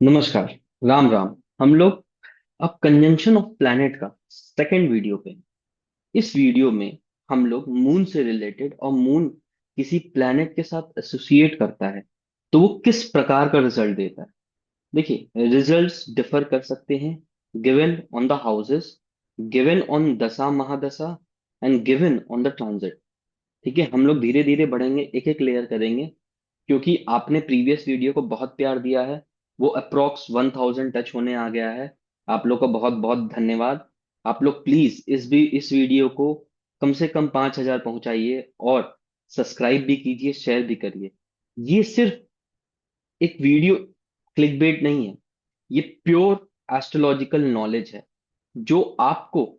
नमस्कार। राम राम। हम लोग अब कंजंक्शन ऑफ प्लैनेट का सेकंड वीडियो पे हैं। इस वीडियो में हम लोग मून से रिलेटेड और मून किसी प्लैनेट के साथ एसोसिएट करता है तो वो किस प्रकार का रिजल्ट देता है। देखिए, रिजल्ट्स डिफर कर सकते हैं given on the houses, given on dasha mahadasha and given on the transit. ठीक है, हम लोग धीरे धीरे बढ़ेंगे, एक एक लेयर करेंगे, क्योंकि आपने प्रीवियस वीडियो को बहुत प्यार दिया है। वो अप्रोक्स 1000 टच होने आ गया है। आप लोग का बहुत बहुत धन्यवाद। आप लोग प्लीज इस वीडियो को कम से कम 5000 पहुंचाइए और सब्सक्राइब भी कीजिए, शेयर भी करिए। ये सिर्फ एक वीडियो क्लिकबेट नहीं है, ये प्योर एस्ट्रोलॉजिकल नॉलेज है जो आपको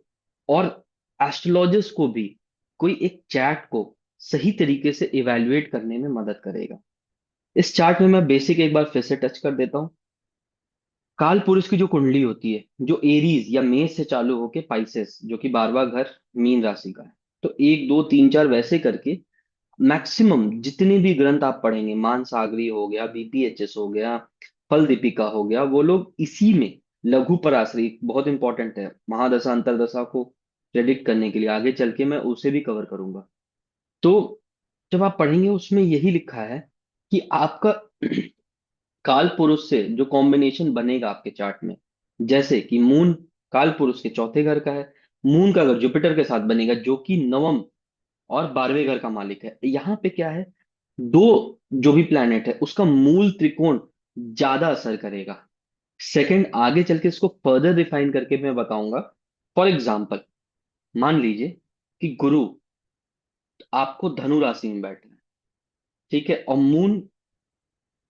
और एस्ट्रोलॉजर्स को भी कोई एक चैट को सही तरीके से इवैल्यूएट करने में मदद करेगा। इस चार्ट में मैं बेसिक एक बार फिर से टच कर देता हूँ। काल पुरुष की जो कुंडली होती है, जो एरीज या मेष से चालू होके पाइसेस, जो कि 12वां घर मीन राशि का है, तो एक दो तीन चार वैसे करके मैक्सिमम जितने भी ग्रंथ आप पढ़ेंगे, मानसागरी हो गया, बीपीएचएस हो गया, फल दीपिका हो गया, वो लोग इसी में लघु पराश्री बहुत इंपॉर्टेंट है महादशा अंतरदशा को प्रेडिक्ट करने के लिए। आगे चल के मैं उसे भी कवर करूंगा। तो जब आप पढ़ेंगे उसमें यही लिखा है कि आपका काल पुरुष से जो कॉम्बिनेशन बनेगा आपके चार्ट में, जैसे कि मून काल पुरुष के चौथे घर का है, मून का अगर जुपिटर के साथ बनेगा जो कि नवम और 12वें घर का मालिक है, यहाँ पे क्या है, दो जो भी प्लैनेट है उसका मूल त्रिकोण ज्यादा असर करेगा। सेकंड, आगे चल के इसको फर्दर डिफाइन करके मैं बताऊंगा। फॉर एग्जाम्पल, मान लीजिए कि गुरु आपको धनु राशि में बैठा है, ठीक है, और मून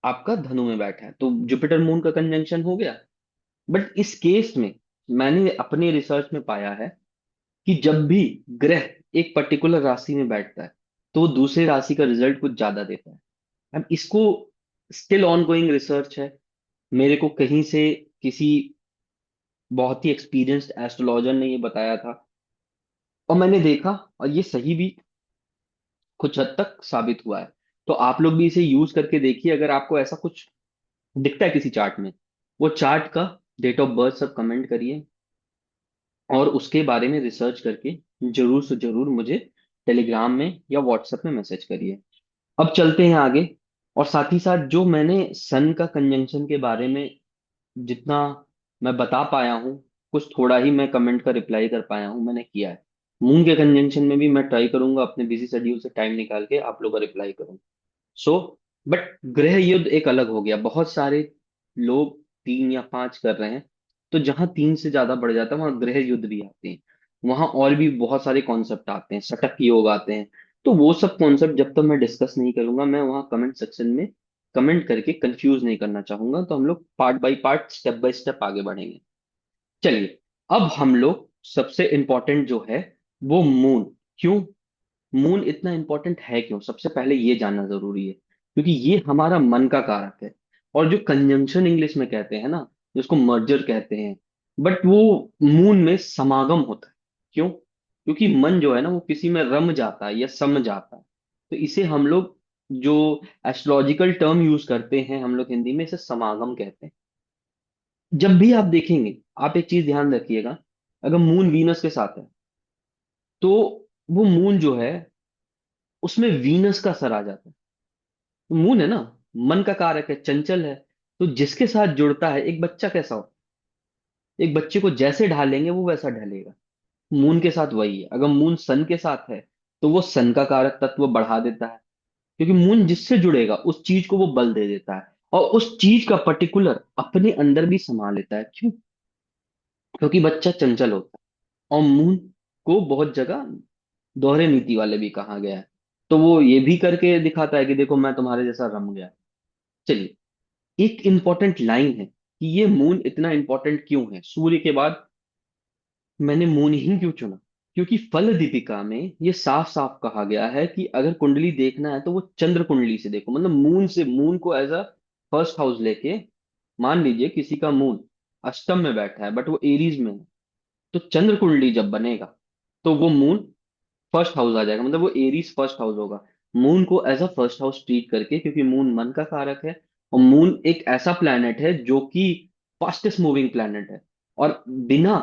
आपका धनु में बैठा है, तो जुपिटर मून का कंजंक्शन हो गया। बट इस केस में मैंने अपने रिसर्च में पाया है कि जब भी ग्रह एक पर्टिकुलर राशि में बैठता है तो वो दूसरे राशि का रिजल्ट कुछ ज्यादा देता है। अब इसको स्टिल ऑन गोइंग रिसर्च है। मेरे को कहीं से किसी बहुत ही एक्सपीरियंस्ड एस्ट्रोलॉजर ने ये बताया था और मैंने देखा, और ये सही भी कुछ हद तक साबित हुआ है। तो आप लोग भी इसे यूज करके देखिए। अगर आपको ऐसा कुछ दिखता है किसी चार्ट में, वो चार्ट का डेट ऑफ बर्थ सब कमेंट करिए और उसके बारे में रिसर्च करके जरूर से जरूर मुझे टेलीग्राम में या व्हाट्सएप में मैसेज करिए। अब चलते हैं आगे। और साथ ही साथ जो मैंने सन का कंजंक्शन के बारे में जितना मैं बता पाया हूँ, कुछ थोड़ा ही मैं कमेंट का रिप्लाई कर पाया हूँ, मैंने किया है। मून के कंजंक्शन में भी मैं ट्राई करूंगा अपने बिजी शेड्यूल से टाइम निकाल के आप लोग का रिप्लाई करूँ। सो बट गृह युद्ध एक अलग हो गया। बहुत सारे लोग 3 या 5 कर रहे हैं, तो जहां 3 से ज्यादा बढ़ जाता है वहां गृह युद्ध भी आते हैं। वहां और भी बहुत सारे कॉन्सेप्ट आते हैं, सटक योग आते हैं। तो वो सब कॉन्सेप्ट जब तक मैं डिस्कस नहीं करूंगा, मैं वहां कमेंट सेक्शन में कमेंट करके कंफ्यूज नहीं करना चाहूंगा। तो हम लोग part by part, step by step आगे बढ़ेंगे। चलिए, अब हम लोग सबसे इंपॉर्टेंट जो है वो मून। क्यों मून इतना इंपॉर्टेंट है, क्यों, सबसे पहले ये जानना जरूरी है, क्योंकि ये हमारा मन का कारक है। और जो कंजंक्शन इंग्लिश में कहते हैं ना, जिसको मर्जर कहते हैं, बट वो मून में समागम होता है। क्यों? क्योंकि मन जो है ना वो किसी में रम जाता है या सम जाता है। तो इसे हम लोग जो एस्ट्रोलॉजिकल टर्म यूज करते हैं हम लोग हिंदी में, इसे समागम कहते हैं। जब भी आप देखेंगे, आप एक चीज ध्यान रखिएगा, अगर मून वीनस के साथ है तो वो मून जो है उसमें वीनस का असर आ जाता है। मून है ना, मन का कारक है, चंचल है। तो जिसके साथ जुड़ता है, एक बच्चा कैसा हो, एक बच्चे को जैसे ढालेंगे वो वैसा ढलेगा। मून के साथ वही है। अगर मून सन के साथ है तो वो सन का कारक तत्व बढ़ा देता है, क्योंकि मून जिससे जुड़ेगा उस चीज को वो बल दे देता है और उस चीज का पर्टिकुलर अपने अंदर भी समा लेता है। क्यों? क्योंकि बच्चा चंचल होता है। और मून को बहुत जगह दोहरे नीति वाले भी कहा गया है। तो वो ये भी करके दिखाता है कि देखो मैं तुम्हारे जैसा रम गया। चलिए, एक इंपॉर्टेंट लाइन है कि ये मून इतना इंपॉर्टेंट क्यों है सूर्य के बाद। मैंने मून ही क्यों चुना? क्योंकि फल दीपिका में ये साफ साफ कहा गया है कि अगर कुंडली देखना है तो वो चंद्र कुंडली से देखो, मतलब मून से, मून को एज अ फर्स्ट हाउस लेके। मान लीजिए किसी का मून अष्टम में बैठा है बट वो एरीज में है, तो चंद्र कुंडली जब बनेगा तो वो मून फर्स्ट हाउस आ जाएगा, मतलब वो एरीज फर्स्ट हाउस होगा। मून को as a first house treat करके, क्योंकि मून मन का कारक है और मून एक ऐसा प्लैनेट है जो कि फास्टेस्ट मूविंग प्लैनेट है। और बिना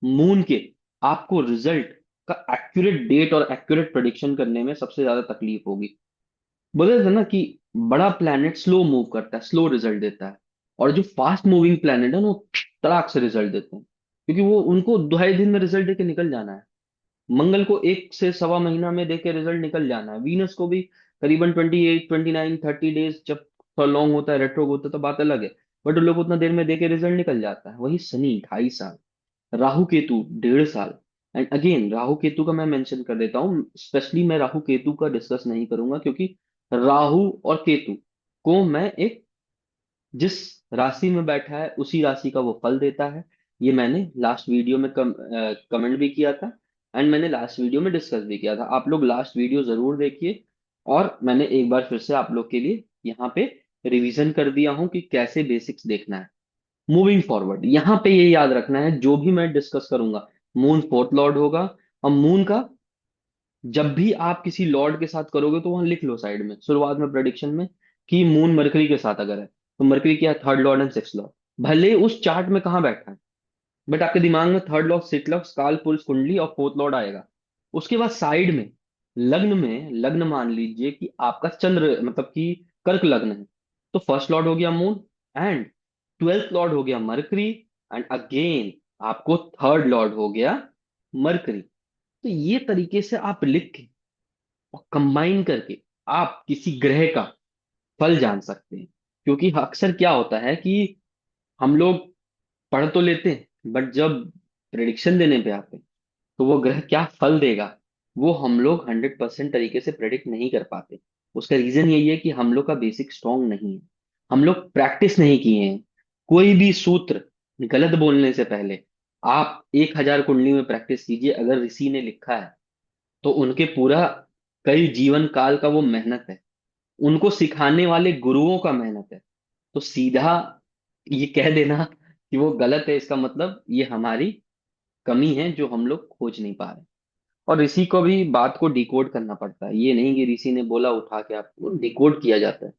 मून के आपको रिजल्ट का एक्यूरेट डेट और एक्यूरेट प्रेडिक्शन करने में सबसे ज्यादा तकलीफ होगी। बोले थे ना कि बड़ा प्लैनेट स्लो मूव करता है, स्लो रिजल्ट देता है, और जो फास्ट मूविंग प्लैनेट है ना, वो तड़ाक से रिजल्ट देते हैं, क्योंकि वो उनको 2.5 दिन में रिजल्ट देके निकल जाना है। मंगल को 1 से 1.25 महीना में देके रिजल्ट निकल जाना है। वीनस को भी करीबन 28, 29, 30 डेज, जब थोड़ा लॉन्ग होता है, रेट्रो होता है, तो बात अलग है। बट उन लोग उतना देर में देके रिजल्ट निकल जाता है। वही शनि 2.5 साल, राहु केतु 1.5 साल। एंड अगेन राहु केतु का मैं मेंशन कर देता हूँ, स्पेशली मैं राहु केतु का डिस्कस नहीं करूंगा, क्योंकि राहु और केतु को मैं एक, जिस राशि में बैठा है उसी राशि का वो फल देता है। ये मैंने लास्ट वीडियो में कमेंट भी किया था, एंड मैंने लास्ट वीडियो में डिस्कस भी किया था। आप लोग लास्ट वीडियो जरूर देखिए। और मैंने एक बार फिर से आप लोग के लिए यहाँ पे रिवीजन कर दिया हूँ कि कैसे बेसिक्स देखना है। मूविंग फॉरवर्ड, यहाँ पे ये याद रखना है, जो भी मैं डिस्कस करूंगा, मून फोर्थ लॉर्ड होगा। और मून का जब भी आप किसी लॉर्ड के साथ करोगे तो वहां लिख लो साइड में, शुरुआत में प्रेडिक्शन में, कि मून मरकरी के साथ अगर है, तो मरकरी क्या है, third Lord and six Lord. भले उस चार्ट में कहाँ बैठा है, बट आपके दिमाग में थर्ड लॉर्ड, सिक्स लॉर्ड, काल पुरुष कुंडली और फोर्थ लॉर्ड आएगा। उसके बाद साइड में लग्न मान लीजिए कि आपका चंद्र, मतलब कि कर्क लग्न है, तो फर्स्ट लॉर्ड हो गया मून, एंड ट्वेल्थ लॉर्ड हो गया मरकरी, एंड अगेन आपको थर्ड लॉर्ड हो गया मरकरी। तो ये तरीके से आप लिख के और कंबाइन करके आप किसी ग्रह का फल जान सकते हैं। क्योंकि अक्सर क्या होता है कि हम लोग पढ़ तो लेते हैं, बट जब प्रेडिक्शन देने पे आते हैं, तो वो ग्रह क्या फल देगा, वो हम लोग 100% तरीके से प्रेडिक्ट नहीं कर पाते। उसका रीजन यही है कि हम लोग का बेसिक स्ट्रांग नहीं है, हम लोग प्रैक्टिस नहीं किए हैं। कोई भी सूत्र गलत बोलने से पहले आप 1,000 कुंडली में प्रैक्टिस कीजिए। अगर ऋषि ने लिखा है तो उनके पूरा कई जीवन काल का वो मेहनत है, उनको सिखाने वाले गुरुओं का मेहनत है। तो सीधा ये कह देना कि वो गलत है, इसका मतलब ये हमारी कमी है जो हम लोग खोज नहीं पा रहे। और ऋषि को भी बात को डिकोड करना पड़ता है, ये नहीं कि ऋषि ने बोला उठा के आपको डिकोड किया जाता है।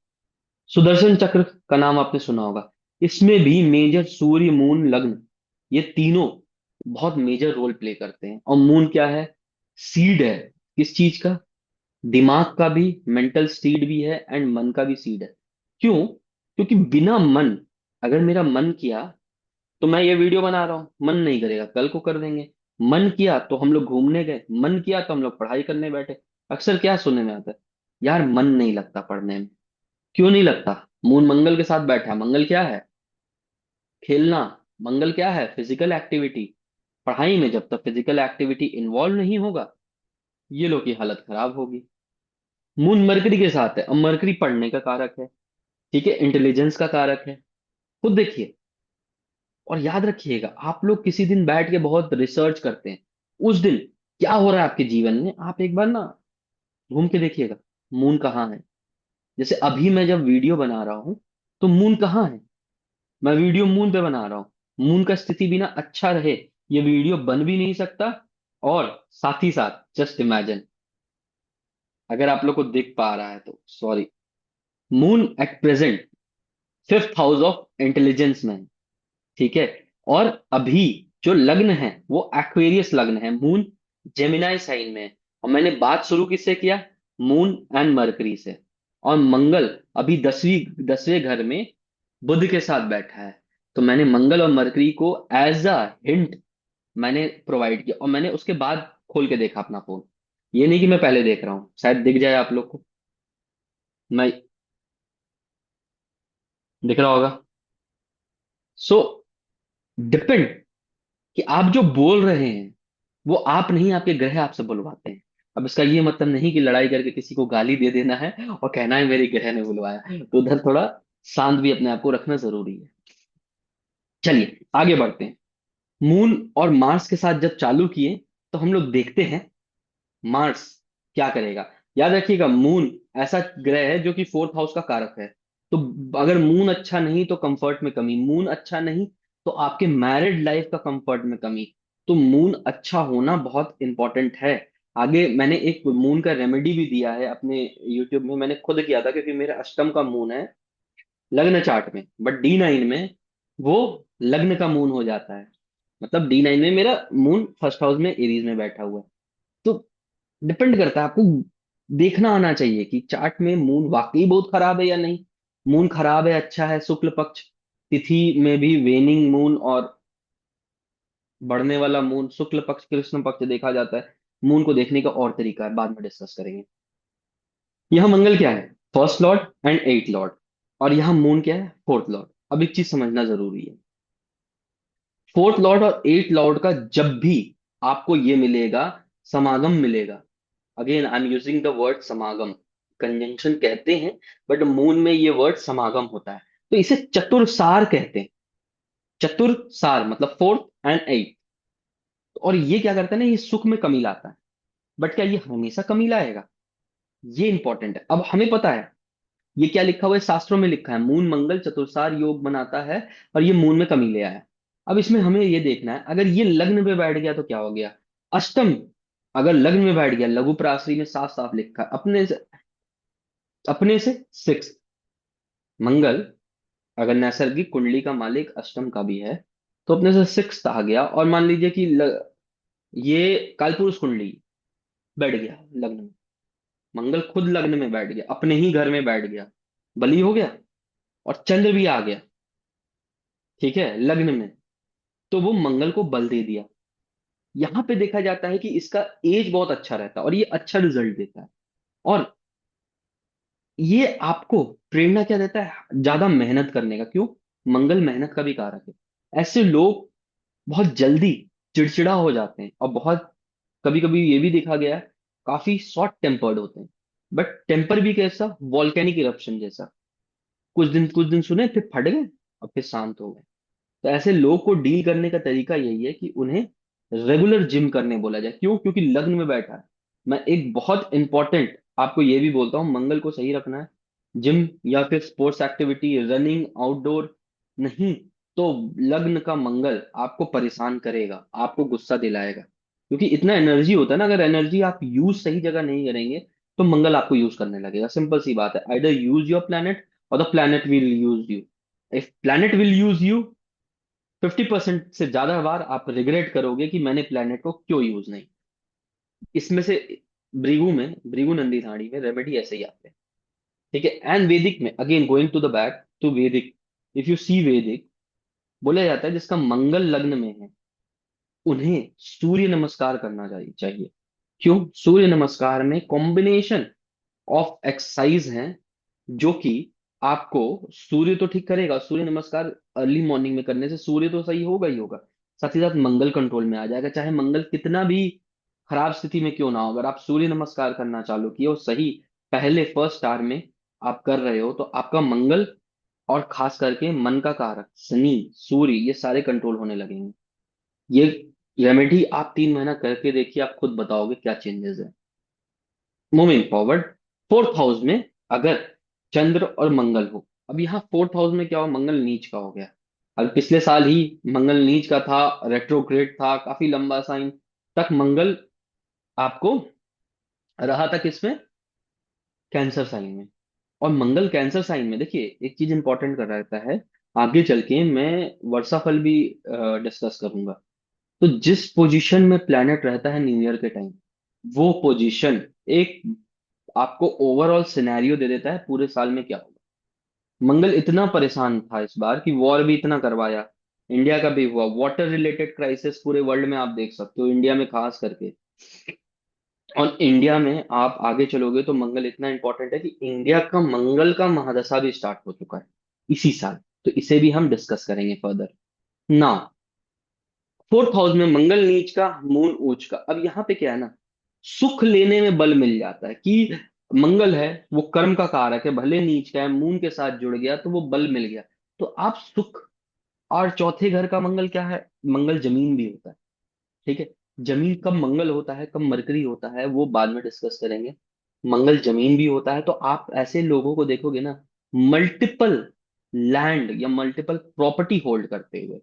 सुदर्शन चक्र का नाम आपने सुना होगा। इसमें भी मेजर सूर्य मून लग्न, ये तीनों बहुत मेजर रोल प्ले करते हैं। और मून क्या है, सीड है। किस चीज का, दिमाग का भी, मेंटल सीड भी है, एंड मन का भी सीड है। क्यों? क्योंकि बिना मन, अगर मेरा मन किया तो मैं ये वीडियो बना रहा हूं, मन नहीं करेगा कल को कर देंगे। मन किया तो हम लोग घूमने गए, मन किया तो हम लोग पढ़ाई करने बैठे। अक्सर क्या सुनने में आता है, यार मन नहीं लगता पढ़ने में। क्यों नहीं लगता? मून मंगल के साथ बैठा है। मंगल क्या है, खेलना। मंगल क्या है, फिजिकल एक्टिविटी। पढ़ाई में जब तक फिजिकल एक्टिविटी इन्वॉल्व नहीं होगा, ये लोग की हालत खराब होगी। मून मरकरी के साथ है, अब मरकरी पढ़ने का कारक है, ठीक है, इंटेलिजेंस का कारक है। खुद देखिए और याद रखिएगा, आप लोग किसी दिन बैठ के बहुत रिसर्च करते हैं, उस दिन क्या हो रहा है आपके जीवन में, आप एक बार ना घूम के देखिएगा, मून कहाँ है। जैसे अभी मैं जब वीडियो बना रहा हूं, तो मून कहाँ है, मैं वीडियो मून पे बना रहा हूँ। मून का स्थिति बिना अच्छा रहे ये वीडियो बन भी नहीं सकता। और साथ ही साथ जस्ट इमेजिन, अगर आप लोग को दिख पा रहा है तो sorry, moon at present fifth house of intelligence में है, ठीक है। और अभी जो लग्न है वो एक्वेरियस लग्न है, मून जेमिनाई साइन में है। और मैंने बात शुरू किससे किया, मून एंड मरकरी से। और मंगल अभी 10वें घर में बुध के साथ बैठा है। तो मैंने मंगल और मरकरी को एज अ हिंट मैंने प्रोवाइड किया, और मैंने उसके बाद खोल के देखा अपना फोन। ये नहीं कि मैं पहले देख रहा हूँ, शायद दिख जाए आप लोग को, मैं दिख रहा होगा। सो डिपेंड कि आप जो बोल रहे हैं वो आप नहीं, आपके ग्रह आपसे बुलवाते हैं। अब इसका ये मतलब नहीं कि लड़ाई करके किसी को गाली दे देना है और कहना है मेरे ग्रह ने बुलवाया, तो उधर थोड़ा शांत भी अपने आप को रखना जरूरी है। चलिए आगे बढ़ते हैं। मून और मार्स के साथ जब चालू किए, तो हम लोग देखते हैं मार्स क्या करेगा। याद रखिएगा, मून ऐसा ग्रह है जो कि फोर्थ हाउस का कारक है। तो अगर मून अच्छा नहीं तो कंफर्ट में कमी, मून अच्छा नहीं तो आपके मैरिड लाइफ का कंफर्ट में कमी। तो मून अच्छा होना बहुत इंपॉर्टेंट है। आगे मैंने एक मून का रेमेडी भी दिया है अपने यूट्यूब में, मैंने खुद किया था क्योंकि मेरा अष्टम का मून है। लग्न चार्ट में, बट D9 में वो लग्न का मून हो जाता है। मतलब D9 में मेरा मून फर्स्ट हाउस में एरीज में बैठा हुआ है। तो डिपेंड करता है, आपको देखना आना चाहिए कि चार्ट में मून वाकई बहुत खराब है या नहीं। मून खराब है, अच्छा है, शुक्ल पक्ष तिथि में भी वेनिंग मून और बढ़ने वाला मून, शुक्ल पक्ष कृष्ण पक्ष देखा जाता है। मून को देखने का और तरीका है, बाद में डिस्कस करेंगे। यहाँ मंगल क्या है? First lord and eight lord. और यहाँ मून क्या है? Fourth lord. अब एक चीज समझना जरूरी है, फोर्थ लॉर्ड और एट लॉर्ड का जब भी आपको ये मिलेगा, समागम मिलेगा। Again I am using the word samagam, conjunction कहते हैं, बट मून में ये वर्ड समागम होता है। तो इसे चतुर्सार कहते हैं। चतुर्सार मतलब फोर्थ एंड एट। और ये क्या करता है ना, ये सुख में कमी लाता है। बट क्या ये हमेशा कमी लाएगा? ये इंपॉर्टेंट है। अब हमें पता है ये क्या लिखा हुआ है, शास्त्रों में लिखा है मून मंगल चतुर्सार योग बनाता है, और ये मून में कमी ले आया। अब इसमें हमें ये देखना है, अगर ये लग्न में बैठ गया तो क्या हो गया? अष्टम। अगर लग्न में बैठ गया, लघु पराश्री में साफ साफ लिखा है, अपने से सिक्स। मंगल अगर नैसर्गिक कुंडली का मालिक अष्टम का भी है, तो अपने से सिक्स आ गया। और मान लीजिए कि ये कालपुरुष कुंडली बैठ गया लग्न में, मंगल खुद लग्न में बैठ गया, अपने ही घर में बैठ गया, बली हो गया। और चंद्र भी आ गया, ठीक है, लग्न में, तो वो मंगल को बल दे दिया। यहां पे देखा जाता है कि इसका एज बहुत अच्छा रहता है और ये अच्छा रिजल्ट देता है। और ये आपको प्रेरणा क्या देता है? ज्यादा मेहनत करने का। क्यों? मंगल मेहनत का भी कारक है। ऐसे लोग बहुत जल्दी चिड़चिड़ा हो जाते हैं, और बहुत कभी कभी ये भी देखा गया है, काफी शॉर्ट टेम्पर्ड होते हैं। बट टेम्पर भी कैसा? वॉल्केनिक इरप्शन जैसा। कुछ दिन सुने, फिर फट गए और फिर शांत हो गए। तो ऐसे लोग को डील करने का तरीका यही है कि उन्हें रेगुलर जिम करने बोला जाए। क्यों? क्योंकि लग्न में बैठा है। मैं एक बहुत इंपॉर्टेंट आपको ये भी बोलता हूँ, मंगल को सही रखना है। जिम या फिर स्पोर्ट्स एक्टिविटी, रनिंग आउटडोर नहीं, तो लग्न का मंगल आपको परेशान करेगा, आपको गुस्सा दिलाएगा। क्योंकि इतना एनर्जी होता है ना, अगर एनर्जी आप यूज सही जगह नहीं करेंगे, तो मंगल आपको यूज करने लगेगा। सिंपल सी बात है, आइदर यूज योर प्लैनेट और the planet will use you. If planet will use you, 50% से ज्यादा बार आप रिग्रेट करोगे कि मैंने प्लेनेट को क्यों यूज नहीं। इसमें से भृगु नंदी धाड़ी में रेमेडी ऐसे ही आते हैं। ठीक है। एंड वैदिक में, again going to the back to Vedic, if you see Vedic, बोला जाता है जिसका मंगल लग्न में है उन्हें सूर्य नमस्कार करना चाहिए। क्यों? सूर्य नमस्कार में कॉम्बिनेशन ऑफ एक्सरसाइज हैं, जो कि आपको सूर्य तो ठीक करेगा। सूर्य नमस्कार अर्ली मॉर्निंग में करने से सूर्य तो सही होगा ही होगा, साथ ही साथ मंगल कंट्रोल में आ जाएगा। चाहे मंगल कितना भी खराब स्थिति में क्यों ना हो, अगर आप सूर्य नमस्कार करना चालू किए और सही पहले फर्स्ट स्टार में आप कर रहे हो, तो आपका मंगल और खास करके मन का कारक शनि, सूर्य, ये सारे कंट्रोल होने लगेंगे। ये रेमेडी आप 3 महीना करके देखिए, आप खुद बताओगे क्या चेंजेस है। मूविंग फॉरवर्ड, फोर्थ हाउस में अगर चंद्र और मंगल हो, अब यहाँ फोर्थ हाउस में क्या हो, मंगल नीच का हो गया। अब पिछले साल ही मंगल नीच का था, रेट्रोग्रेड था, काफी लंबा साइन तक मंगल आपको रहा था किसमें? कैंसर साइन में। और मंगल कैंसर साइन में, देखिए एक चीज इंपॉर्टेंट कर रहता है, आगे चल के मैं वर्षाफल भी डिस्कस करूंगा। तो जिस पोजीशन में प्लैनेट रहता है न्यू ईयर के टाइम, वो पोजीशन एक आपको ओवरऑल सिनेरियो दे देता है पूरे साल में क्या होगा। मंगल इतना परेशान था इस बार कि वॉर भी इतना करवाया, इंडिया का भी हुआ, वाटर रिलेटेड क्राइसिस पूरे वर्ल्ड में आप देख सकते हो, इंडिया में खास करके। और इंडिया में आप आगे चलोगे तो मंगल इतना इंपॉर्टेंट है कि इंडिया का मंगल का महादशा भी स्टार्ट हो चुका है इसी साल। तो इसे भी हम डिस्कस करेंगे फर्दर। नाउ फोर्थ हाउस में मंगल नीच का, मून ऊंच का। अब यहाँ पे क्या है ना, सुख लेने में बल मिल जाता है कि मंगल है वो कर्म का कारक है, भले नीच का है, मून के साथ जुड़ गया तो वो बल मिल गया। तो आप सुख। और चौथे घर का मंगल क्या है? मंगल जमीन भी होता है। ठीक है। जमीन कब मंगल होता है, कब मरकरी होता है, वो बाद में डिस्कस करेंगे। मंगल जमीन भी होता है, तो आप ऐसे लोगों को देखोगे ना, मल्टीपल लैंड या मल्टीपल प्रॉपर्टी होल्ड करते हुए।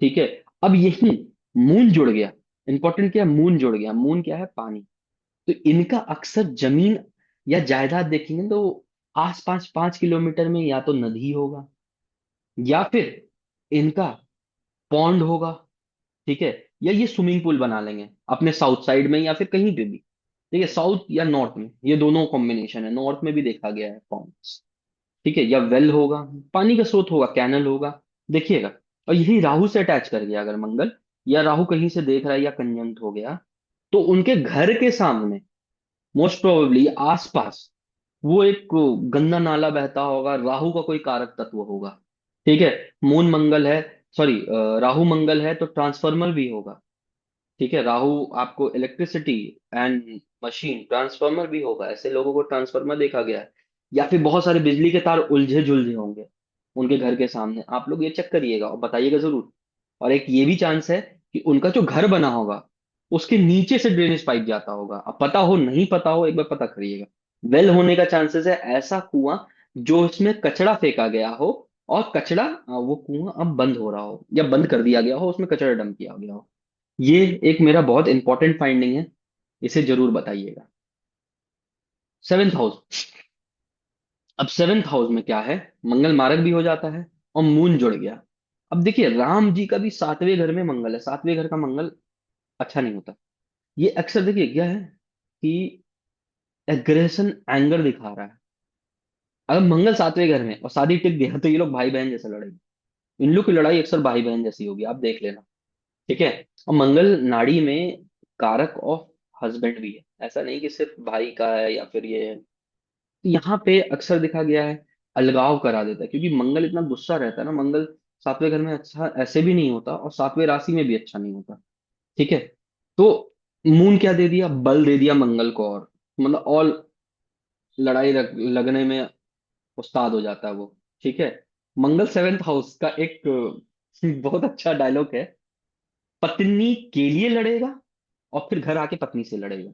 ठीक है। अब यही मून जुड़ गया। इंपॉर्टेंट क्या है? मून जुड़ गया। मून क्या है? पानी। तो इनका अक्सर जमीन या जायदाद देखेंगे तो आस पास 5 किलोमीटर में या तो नदी होगा, या फिर इनका पॉन्ड होगा, ठीक है, या ये स्विमिंग पूल बना लेंगे अपने साउथ साइड में या फिर कहीं पे भी, ठीक है, साउथ या नॉर्थ में, ये दोनों कॉम्बिनेशन है, नॉर्थ में भी देखा गया है पॉन्ड्स, ठीक है, या वेल होगा, पानी का स्रोत होगा, कैनल होगा, देखिएगा। और यही राहु से अटैच कर गया अगर मंगल, या राहु कहीं से देख रहा है या कंजंक्ट हो गया, तो उनके घर के सामने मोस्ट प्रोबेबली आसपास वो एक गंदा नाला बहता होगा, राहु का कोई कारक तत्व होगा, ठीक है। मून मंगल है, सॉरी, राहु मंगल है तो ट्रांसफार्मर भी होगा, ठीक है, राहु आपको इलेक्ट्रिसिटी एंड मशीन ट्रांसफार्मर भी होगा, ऐसे लोगों को ट्रांसफार्मर देखा गया है। या फिर बहुत सारे बिजली के तार उलझे जुलझे होंगे उनके घर के सामने, आप लोग ये चेक करिएगा और बताइएगा जरूर। और एक ये भी चांस है कि उनका जो घर बना होगा उसके नीचे से ड्रेनेज पाइप जाता होगा, अब पता हो नहीं पता हो एक बार पता करिएगा। वेल होने का चांसेस है, ऐसा कुआं जो इसमें कचरा फेंका गया हो, और कचरा वो कुआं अब बंद हो रहा हो या बंद कर दिया गया हो, उसमें कचरा डंप किया गया हो। ये एक मेरा बहुत इंपॉर्टेंट फाइंडिंग है, इसे जरूर बताइएगा। 7th house. अब 7th हाउस में क्या है, मंगल मार्ग भी हो जाता है और मून जुड़ गया। अब देखिए राम जी का भी 7वें घर में मंगल है, 7वें घर का मंगल अच्छा नहीं होता। ये अक्सर देखिए क्या है कि एग्रेशन, एंगर दिखा रहा है। अगर मंगल 7वें घर में और शादी टिक गया तो ये लोग भाई बहन जैसे लड़ेंगे, इन लोग की लड़ाई अक्सर भाई बहन जैसी होगी, आप देख लेना, ठीक है। और मंगल नाड़ी में कारक ऑफ हस्बैंड भी है, ऐसा नहीं कि सिर्फ भाई का है या फिर ये है। तो यहाँ पे अक्सर देखा गया है अलगाव करा देता है, क्योंकि मंगल इतना गुस्सा रहता है ना, मंगल 7वें घर में अच्छा ऐसे भी नहीं होता और 7वें राशि में भी अच्छा नहीं होता, ठीक है। तो मून क्या दे दिया, बल दे दिया मंगल को, और मतलब और लड़ाई लगने में उस्ताद हो जाता है वो, ठीक है। मंगल 7th हाउस का एक बहुत अच्छा डायलॉग है, पत्नी के लिए लड़ेगा और फिर घर आके पत्नी से लड़ेगा।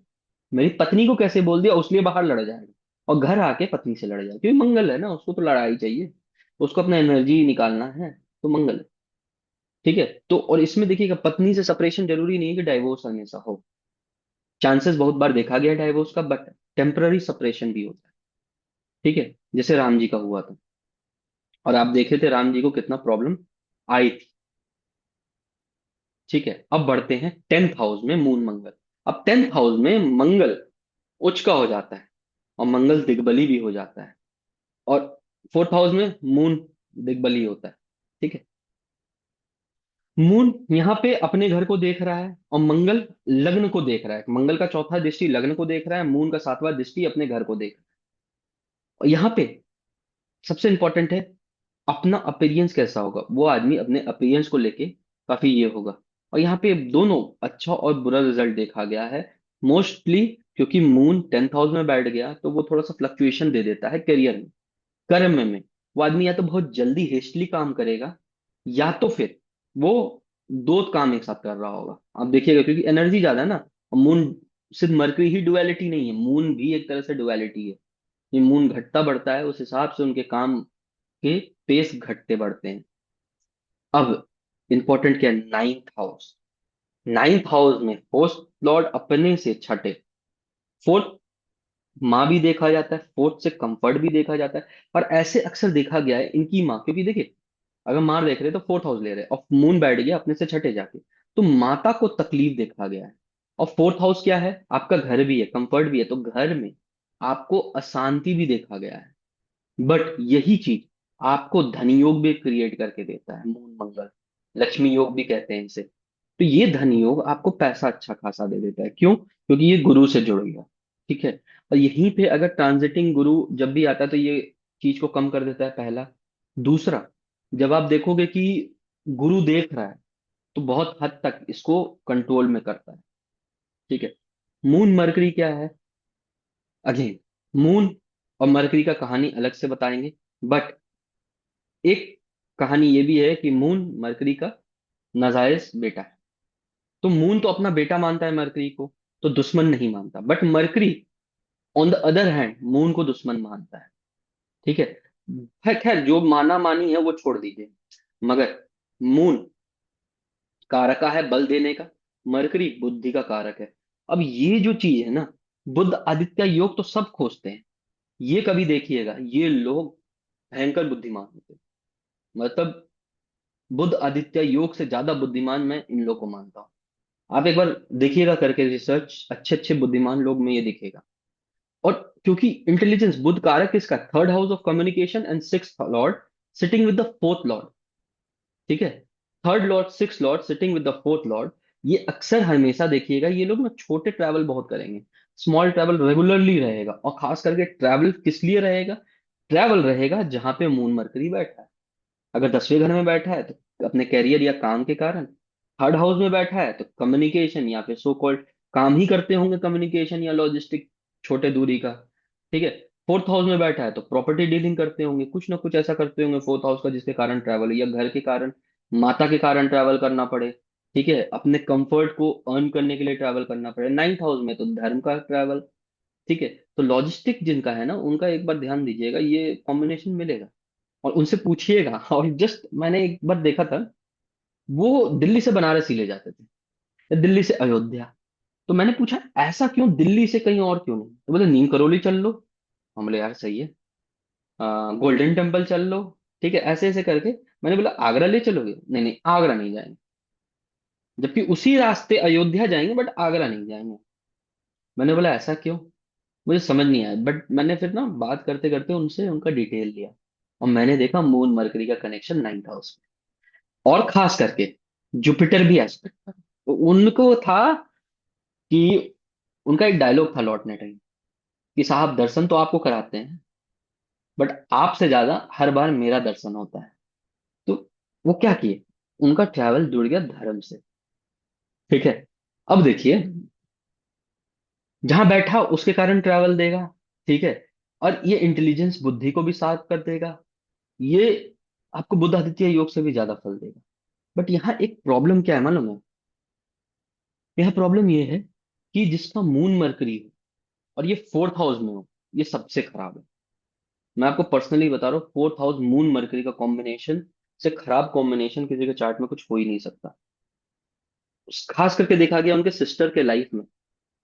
मेरी पत्नी को कैसे बोल दिया उसलिए बाहर लड़ जाएगा, और घर आके पत्नी से लड़ जाएगा, क्योंकि मंगल है ना, उसको तो लड़ाई चाहिए, उसको अपना एनर्जी निकालना है, तो मंगल है, ठीक है। तो और इसमें देखिएगा पत्नी से सेपरेशन जरूरी नहीं है कि डाइवोर्स हमेशा हो, चांसेस बहुत बार देखा गया डाइवोर्स का, बट टेम्पररी सेपरेशन भी होता है, ठीक है, जैसे राम जी का हुआ था। और आप देखे थे राम जी को कितना प्रॉब्लम आई थी, ठीक है। अब बढ़ते हैं 10th हाउस में मून मंगल। अब 10th हाउस में मंगल उच्च का हो जाता है और मंगल दिग्बली भी हो जाता है, और 4th हाउस में मून दिग्बली होता है, ठीक है। मून यहाँ पे अपने घर को देख रहा है और मंगल लग्न को देख रहा है, मंगल का चौथा दृष्टि लग्न को देख रहा है, मून का 7वां दृष्टि अपने घर को देख रहा है। और यहाँ पे सबसे इंपॉर्टेंट है अपना अपीयरेंस कैसा होगा, वो आदमी अपने अपीयरेंस को लेके काफी ये होगा। और यहाँ पे दोनों अच्छा और बुरा रिजल्ट देखा गया है, मोस्टली क्योंकि मून 10th हाउस में बैठ गया तो वो थोड़ा सा फ्लक्चुएशन दे देता है करियर में, कर्म में। वो आदमी या तो बहुत जल्दी हेस्टली काम करेगा, या तो फिर वो दो काम एक साथ कर रहा होगा, आप देखिएगा, क्योंकि एनर्जी ज्यादा है ना। और मून सिर्फ मरकरी ही डुअलिटी नहीं है, मून भी एक तरह से डुअलिटी है। ये मून घटता बढ़ता है, उस हिसाब से उनके काम के पेस घटते बढ़ते हैं। अब इंपॉर्टेंट क्या है, 9th हाउस। 9th हाउस में फोर्थ लॉर्ड अपने से छठे, फोर्थ माँ भी देखा जाता है, फोर्थ से कंफर्ट भी देखा जाता है। और ऐसे अक्सर देखा गया है इनकी माँ, क्योंकि देखिए अगर माँ देख रहे तो 4th हाउस ले रहे और मून बैठ गया अपने से छठे जाके, तो माता को तकलीफ देखा गया है। और 4th हाउस क्या है, आपका घर भी है, कंफर्ट भी है, तो घर में आपको अशांति भी देखा गया है। बट यही चीज आपको धन योग भी क्रिएट करके देता है मून मंगल, लक्ष्मी योग भी कहते हैं इसे। तो ये धन योग आपको पैसा अच्छा खासा दे देता है, क्यों, क्योंकि ये गुरु से जुड़ गया, ठीक है। और यहीं पे अगर ट्रांजिटिंग गुरु जब भी आता है तो ये चीज को कम कर देता है, पहला। दूसरा, जब आप देखोगे कि गुरु देख रहा है तो बहुत हद तक इसको कंट्रोल में करता है, ठीक है। मून मरकरी क्या है, अगेन मून और मरकरी का कहानी अलग से बताएंगे, बट एक कहानी ये भी है कि मून मरकरी का नाजायज बेटा है। तो मून तो अपना बेटा मानता है मरकरी को, तो दुश्मन नहीं मानता, but mercury on the other hand moon को दुश्मन मानता है, ठीक है। खैर खैर, जो माना मानी है वो छोड़ दीजिए, मगर मून कारका है बल देने का, मरकरी बुद्धि का कारक है। अब ये जो चीज है ना, बुध आदित्य योग तो सब खोजते हैं, ये कभी देखिएगा, ये लोग भयंकर बुद्धिमान होते हैं। मतलब बुद्ध आदित्य योग से ज्यादा बुद्धिमान मैं इन लोग को मानता हूँ। आप एक बार देखिएगा करके रिसर्च, अच्छे अच्छे बुद्धिमान लोग में ये दिखेगा। और क्योंकि इंटेलिजेंस बुद्ध कारक किसका, third house of communication and sixth Lord sitting with the fourth Lord. ठीक है, third Lord, six Lord sitting with the fourth Lord. ये अक्सर हमेशा देखिएगा ये लोग ना छोटे ट्रैवल बहुत करेंगे, स्मॉल ट्रैवल रेगुलरली रहेगा। और खास करके ट्रैवल किस लिए रहेगा, ट्रैवल रहेगा जहां पे मून मरकरी बैठा है। अगर 10वें घर में बैठा है तो अपने कैरियर या काम के कारण, थर्ड हाउस में बैठा है तो कम्युनिकेशन या फिर सो कॉल्ड काम ही करते होंगे, कम्युनिकेशन या लॉजिस्टिक, छोटे दूरी का। ठीक है, फोर्थ हाउस में बैठा है तो प्रॉपर्टी डीलिंग करते होंगे, कुछ ना कुछ ऐसा करते होंगे फोर्थ हाउस का जिसके कारण ट्रैवल, या घर के कारण, माता के कारण ट्रैवल करना पड़े। ठीक है, अपने कंफर्ट को अर्न करने के लिए ट्रैवल करना पड़े। नाइन्थ हाउस में तो धर्म का ट्रैवल। ठीक है, तो लॉजिस्टिक जिनका है ना, उनका एक बार ध्यान दीजिएगा, ये कॉम्बिनेशन मिलेगा। और उनसे पूछिएगा, और जस्ट मैंने एक बार देखा था, वो दिल्ली से बनारस ही ले जाते थे, या दिल्ली से अयोध्या। तो मैंने पूछा ऐसा क्यों, दिल्ली से कहीं और क्यों नहीं? तो बोले नीम करौली चल लो। हम बोले यार सही है, गोल्डन टेम्पल चल लो। ठीक है, ऐसे ऐसे करके। मैंने बोला आगरा ले चलोगे, नहीं नहीं आगरा नहीं जाएंगे, जबकि उसी रास्ते अयोध्या जाएंगे बट आगरा नहीं जाएंगे। मैंने बोला ऐसा क्यों, मुझे समझ नहीं आया। बट मैंने फिर ना बात करते करते उनसे उनका डिटेल लिया, और मैंने देखा मून मरकरी का कनेक्शन नाइन्थ हाउस में, और खास करके जुपिटर भी एस्पेक्ट था। तो उनको था कि, उनका एक डायलॉग था लौटने टाइम, कि साहब दर्शन तो आपको कराते हैं, बट आपसे ज्यादा हर बार मेरा दर्शन होता है। तो वो क्या किए, उनका ट्रैवल जुड़ गया धर्म से। ठीक है, अब देखिए, जहां बैठा उसके कारण ट्रैवल देगा। ठीक है, और ये इंटेलिजेंस बुद्धि को भी साथ कर देगा। ये आपको बुद्ध आदित्य योग से भी ज्यादा फल देगा। बट यहाँ एक प्रॉब्लम क्या है मालूम है, यह प्रॉब्लम ये है कि जिसका मून मरकरी हो और ये फोर्थ हाउस में हो, ये सबसे खराब है। मैं आपको पर्सनली बता रहा हूँ, फोर्थ हाउस मून मरकरी का कॉम्बिनेशन से खराब कॉम्बिनेशन किसी के चार्ट में कुछ हो ही नहीं सकता। खास करके देखा गया उनके सिस्टर के लाइफ में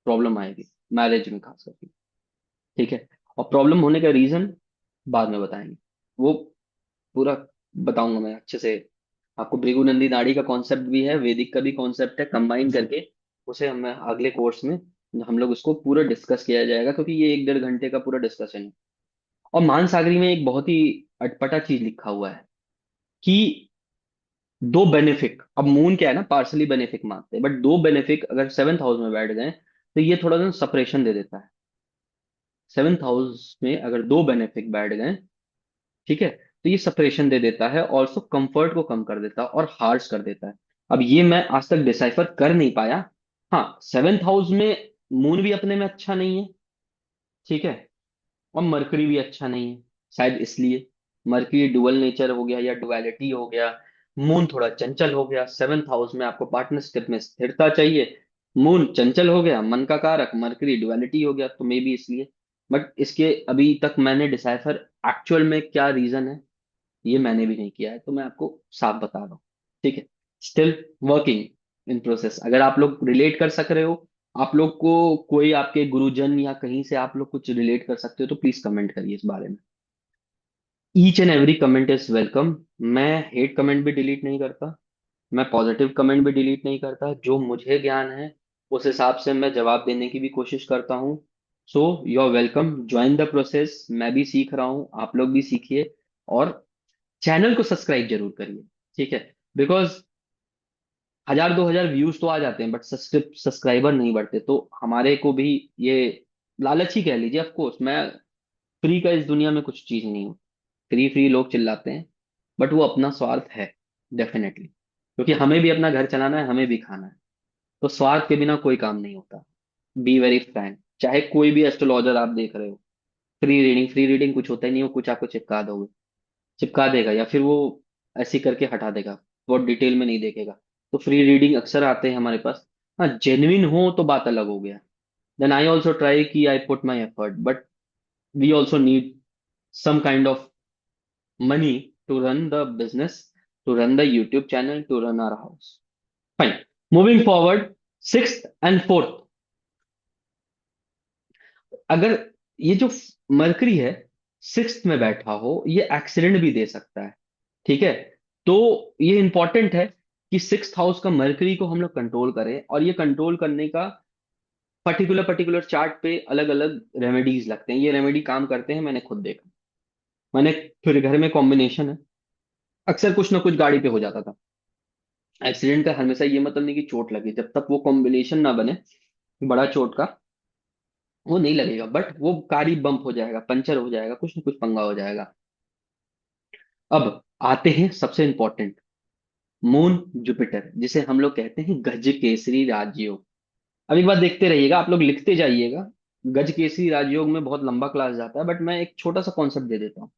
प्रॉब्लम आएगी, मैरिज में खास करके। ठीक है, और प्रॉब्लम होने का रीजन बाद में बताएंगे, वो पूरा बताऊंगा मैं अच्छे से। आपको भृगु नंदी नाड़ी का कॉन्सेप्ट भी है, वैदिक का भी कॉन्सेप्ट है, कंबाइन करके उसे हम अगले कोर्स में हम लोग उसको पूरा डिस्कस किया जाएगा, क्योंकि ये 1-1.5 घंटे का पूरा डिस्कशन है। और मानसागरी में एक बहुत ही अटपटा चीज लिखा हुआ है कि दो बेनिफिक, अब मून क्या है ना, पार्सली बेनिफिक मानते हैं, बट दो बेनिफिक अगर सेवन्थ हाउस में बैठ गए तो ये थोड़ा सा सेपरेशन दे देता है। सेवन्थ हाउस में अगर दो बेनिफिक बैठ गए, ठीक है, तो ये सेपरेशन दे देता है, ऑल्सो कंफर्ट को कम कर देता है और हार्श कर देता है। अब ये मैं आज तक डिसाइफर कर नहीं पाया। हाँ, सेवन्थ हाउस में मून भी अपने में अच्छा नहीं है। ठीक है, और मरकरी भी अच्छा नहीं है, शायद इसलिए मरकरी डुअल नेचर हो गया या डुअलिटी हो गया, मून थोड़ा चंचल हो गया। सेवन्थ हाउस में आपको पार्टनरशिप में स्थिरता चाहिए, मून चंचल हो गया, मन का कारक, मरकरी डुअलिटी हो गया, तो मे बी इसलिए। बट इसके अभी तक मैंने डिसाइफर एक्चुअल में क्या रीजन है, ये मैंने भी नहीं किया है, तो मैं आपको साफ बता रहा हूँ। ठीक है, स्टिल वर्किंग इन प्रोसेस। अगर आप लोग रिलेट कर सक रहे हो, आप लोग को कोई आपके गुरुजन या कहीं से आप लोग कुछ रिलेट कर सकते हो, तो प्लीज कमेंट करिए इस बारे में। Each and every comment is welcome. मैं हेट कमेंट भी डिलीट नहीं करता, मैं पॉजिटिव कमेंट भी डिलीट नहीं करता। जो मुझे ज्ञान है उस हिसाब से मैं जवाब देने की भी कोशिश करता हूँ। So you are welcome, join the process. मैं भी सीख रहा हूँ, आप लोग भी सीखिए। और चैनल को सब्सक्राइब जरूर करिए। ठीक है, बिकॉज 1000-2000 व्यूज तो आ जाते हैं, बट सब्सक्राइबर नहीं बढ़ते, तो हमारे को भी ये लालच ही कह लीजिए। ऑफ कोर्स मैं, फ्री का इस दुनिया में कुछ चीज नहीं हूँ। फ्री फ्री लोग चिल्लाते हैं, बट वो अपना स्वार्थ है डेफिनेटली, क्योंकि हमें भी अपना घर चलाना है, हमें भी खाना है। तो स्वार्थ के बिना कोई काम नहीं होता। बी वेरी फ्रैंक, चाहे कोई भी एस्ट्रोलॉजर आप देख रहे हो, फ्री रीडिंग कुछ होता ही नहीं हो, कुछ आपको चिपका दोगे, चिपका देगा, या फिर वो ऐसे करके हटा देगा, बहुत डिटेल में नहीं देखेगा। तो फ्री रीडिंग अक्सर आते हैं हमारे पास। हाँ, जेन्युइन हो तो बात अलग हो गया, देन आई ऑल्सो ट्राई कि I put my effort, but we also need some kind of money to run the business, to run the YouTube channel, to run our house. Fine. Moving forward, sixth and fourth, अगर ये जो mercury है, sixth में बैठा हो, ये accident भी दे सकता है। ठीक है। तो ये इंपॉर्टेंट है कि सिक्स्थ हाउस का मरकरी को हम लोग कंट्रोल करें, और ये कंट्रोल करने का पर्टिकुलर पर्टिकुलर चार्ट पे अलग अलग रेमेडीज लगते हैं। ये रेमेडी काम करते हैं, मैंने खुद देखा। मैंने फिर घर में कॉम्बिनेशन है, अक्सर कुछ ना कुछ गाड़ी पे हो जाता था। एक्सीडेंट का हमेशा ये मतलब नहीं कि चोट लगी, जब तक वो कॉम्बिनेशन ना बने बड़ा चोट का, वो नहीं लगेगा, बट वो कार ही बम्प हो जाएगा, पंचर हो जाएगा, कुछ ना कुछ पंगा हो जाएगा। अब आते हैं सबसे इंपॉर्टेंट, मून जुपिटर, जिसे हम लोग कहते हैं गज केसरी राजयोग। अब एक बार देखते रहिएगा, आप लोग लिखते जाइएगा। गज केसरी राजयोग में बहुत लंबा क्लास जाता है, बट मैं एक छोटा सा कॉन्सेप्ट दे देता हूँ।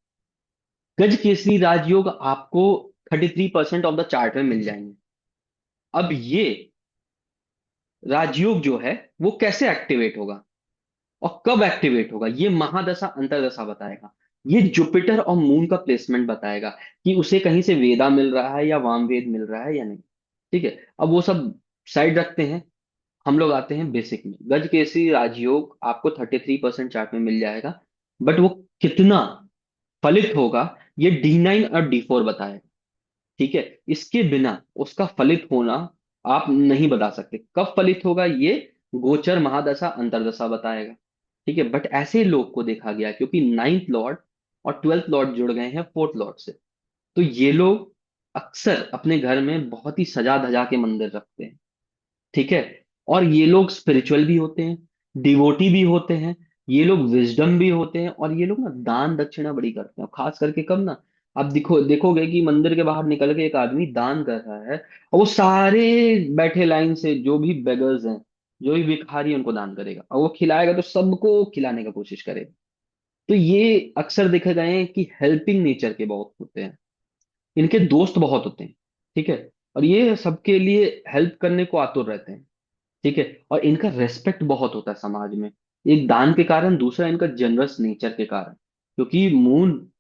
गज केसरी राजयोग आपको 33% ऑफ द चार्ट में मिल जाएंगे। अब ये राजयोग जो है वो कैसे एक्टिवेट होगा और कब एक्टिवेट होगा, ये महादशा अंतरदशा बताएगा। ये जुपिटर और मून का प्लेसमेंट बताएगा कि उसे कहीं से वेदा मिल रहा है या वामवेद मिल रहा है या नहीं। ठीक है, अब वो सब साइड रखते हैं, हम लोग आते हैं बेसिक में। गज केसरी राजयोग आपको 33% चार्ट में मिल जाएगा, बट वो कितना फलित होगा ये D9 और D4 बताएगा। ठीक है, इसके बिना उसका फलित होना आप नहीं बता सकते। कब फलित होगा ये गोचर महादशा अंतरदशा बताएगा। ठीक है, बट ऐसे लोग को देखा गया क्योंकि नाइन्थ लॉर्ड और ट्वेल्थ लॉर्ड जुड़ गए हैं फोर्थ लॉर्ड से, तो ये लोग अक्सर अपने घर में बहुत ही सजा धजा के मंदिर रखते हैं। ठीक है, और ये लोग स्पिरिचुअल भी होते हैं, डिवोटी भी होते हैं, ये लोग विजडम भी होते हैं, और ये लोग ना दान दक्षिणा बड़ी करते हैं। और खास करके कब ना, आप देखोगे कि मंदिर के बाहर निकल के एक आदमी दान कर रहा है, और वो सारे बैठे लाइन से जो भी बेगर्स हैं, जो भी भिखारी हैं, उनको दान करेगा, और वो खिलाएगा तो सबको खिलाने का कोशिश करेगा। तो ये अक्सर देखे गए हैं कि हेल्पिंग नेचर के बहुत होते हैं, इनके दोस्त बहुत होते हैं। ठीक है, और ये सबके लिए हेल्प करने को आतुर रहते हैं। ठीक है, और इनका रेस्पेक्ट बहुत होता है समाज में, एक दान के कारण, दूसरा इनका जनरस नेचर के कारण। क्योंकि मून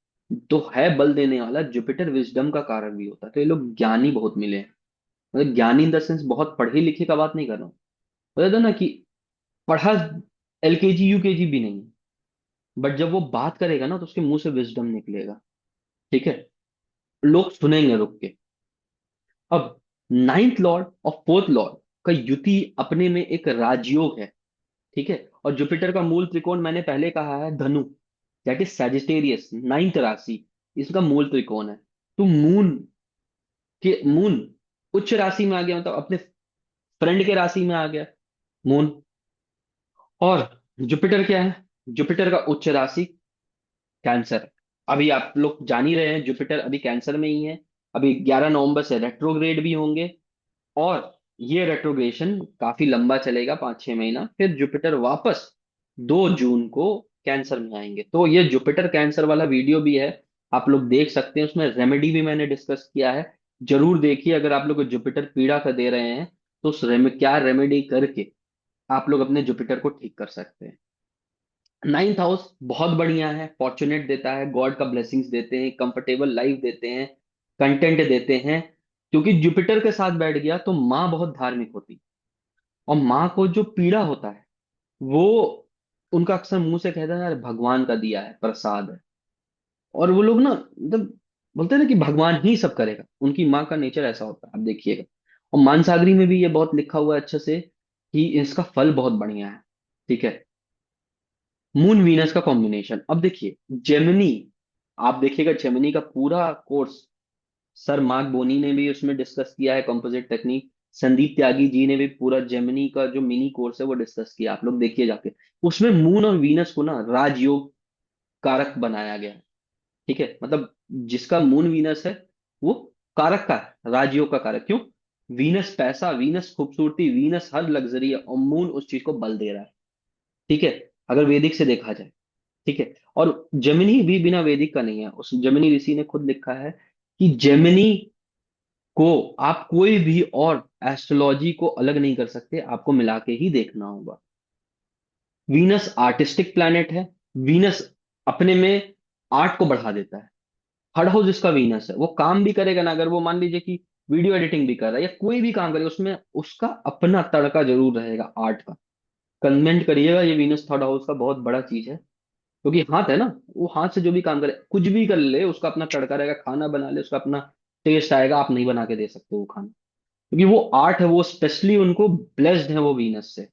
तो है बल देने वाला, जुपिटर विजडम का कारक भी होता है, तो ये लोग ज्ञानी बहुत मिले हैं। मतलब ज्ञानी इन द सेंस बहुत पढ़े लिखे का बात नहीं कर रहा हूँ, बता ना कि पढ़ा LKG UKG भी नहीं, बट जब वो बात करेगा ना तो उसके मुंह से विजडम निकलेगा। ठीक है, लोग सुनेंगे रुक के। अब नाइन्थ लॉर्ड और फोर्थ लॉर्ड का युति अपने में एक राजयोग है। ठीक है, और जुपिटर का मूल त्रिकोण मैंने पहले कहा है धनु, दैट इज सैजिटेरियस, नाइन्थ राशि इसका मूल त्रिकोण है। तो मून उच्च राशि में आ गया, मतलब अपने फ्रेंड के राशि में आ गया मून। और जुपिटर क्या है, जुपिटर का उच्च राशि कैंसर। अभी आप लोग जान ही रहे हैं जुपिटर अभी कैंसर में ही है। अभी 11 नवंबर से रेट्रोग्रेड भी होंगे, और ये रेट्रोग्रेशन काफी लंबा चलेगा, 5-6 महीना, फिर जुपिटर वापस 2 जून को कैंसर में आएंगे। तो ये जुपिटर कैंसर वाला वीडियो भी है, आप लोग देख सकते हैं, उसमें रेमेडी भी मैंने डिस्कस किया है। जरूर देखिए, अगर आप लोग को जुपिटर पीड़ा का दे रहे हैं तो उस क्या रेमेडी करके आप लोग अपने जुपिटर को ठीक कर सकते हैं। नाइन्थ हाउस बहुत बढ़िया है, फॉर्चुनेट देता है, गॉड का ब्लेसिंग्स देते हैं, कंफर्टेबल लाइफ देते हैं, कंटेंट देते हैं। क्योंकि जुपिटर के साथ बैठ गया तो माँ बहुत धार्मिक होती, और माँ को जो पीड़ा होता है वो उनका अक्सर मुंह से कहता है यार भगवान का दिया है, प्रसाद है। और वो लोग ना मतलब बोलते हैं ना कि भगवान ही सब करेगा, उनकी माँ का नेचर ऐसा होता है, आप देखिएगा। और मानसागरी में भी ये बहुत लिखा हुआ है अच्छे से कि इसका फल बहुत बढ़िया है। ठीक है, मून वीनस का कॉम्बिनेशन, अब देखिए जेमिनी, आप देखिएगा जेमिनी का पूरा कोर्स सर मार्क बोनी ने भी उसमें डिस्कस किया है, कंपोजिट टेक्निक। संदीप त्यागी जी ने भी पूरा जेमिनी का जो मिनी कोर्स है वो डिस्कस किया, आप लोग देखिए जाके। उसमें मून और वीनस को ना राजयोग कारक बनाया गया है। ठीक है, मतलब जिसका मून वीनस है वो कारक का है, राजयोग का कारक। क्यों? वीनस पैसा, वीनस खूबसूरती, वीनस हर लग्जरी है, और मून उस चीज को बल दे रहा है। ठीक है, अगर वैदिक से देखा जाए। ठीक है, और जेमिनी भी बिना वैदिक का नहीं है, उस जेमिनी ऋषि ने खुद लिखा है कि जेमिनी को आप कोई भी और एस्ट्रोलॉजी को अलग नहीं कर सकते, आपको मिला के ही देखना होगा। वीनस आर्टिस्टिक प्लैनेट है, वीनस अपने में आर्ट को बढ़ा देता है। थर्ड हाउस जिसका वीनस है वो काम भी करेगा ना, अगर वो मान लीजिए कि वीडियो एडिटिंग भी कर रहा है या कोई भी काम करेगा, उसमें उसका अपना तड़का जरूर रहेगा आर्ट का। कमेंट करिएगा, ये वीनस थर्ड हाउस का बहुत बड़ा चीज है। क्योंकि हाथ है ना, वो हाथ से जो भी काम करे, कुछ भी कर ले, उसका अपना तड़का रहेगा, खाना बना ले उसका अपना टेस्ट आएगा। आप नहीं बना के दे सकते वो खाना, क्योंकि वो आर्ट है, वो स्पेशली उनको ब्लेस्ड है वो वीनस से।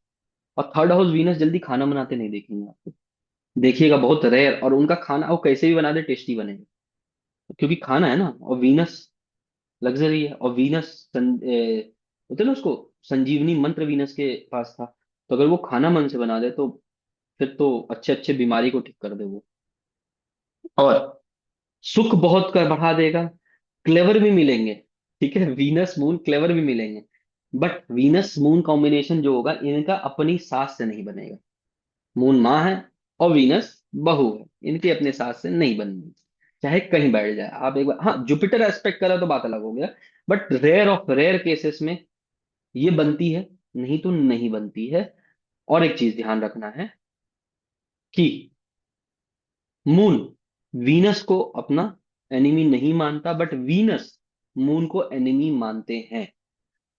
और थर्ड हाउस वीनस जल्दी खाना बनाते नहीं देखेंगे आपको, देखिएगा बहुत रेयर। और उनका खाना वो कैसे भी बना दे टेस्टी बनेगा, क्योंकि खाना है ना। और वीनस लग्जरी है, और वीनस बोलते हैं ना उसको, संजीवनी मंत्र वीनस के पास था। तो अगर वो खाना मन से बना दे तो फिर तो अच्छे अच्छे बीमारी को ठीक कर दे वो। और सुख बहुत कर बढ़ा देगा, क्लेवर भी मिलेंगे। ठीक है, वीनस मून क्लेवर भी मिलेंगे। बट वीनस मून कॉम्बिनेशन जो होगा, इनका अपनी सास से नहीं बनेगा। मून माँ है और वीनस बहू है, इनकी अपने सास से नहीं बननी। चाहे कहीं बैठ जाए आप एक बार, हाँ जुपिटर एस्पेक्ट करा तो बात अलग हो गया। But rare of rare cases में ये बनती है, नहीं तो नहीं बनती है। और एक चीज ध्यान रखना है कि मून वीनस को अपना एनिमी नहीं मानता, बट वीनस मून को एनिमी मानते हैं।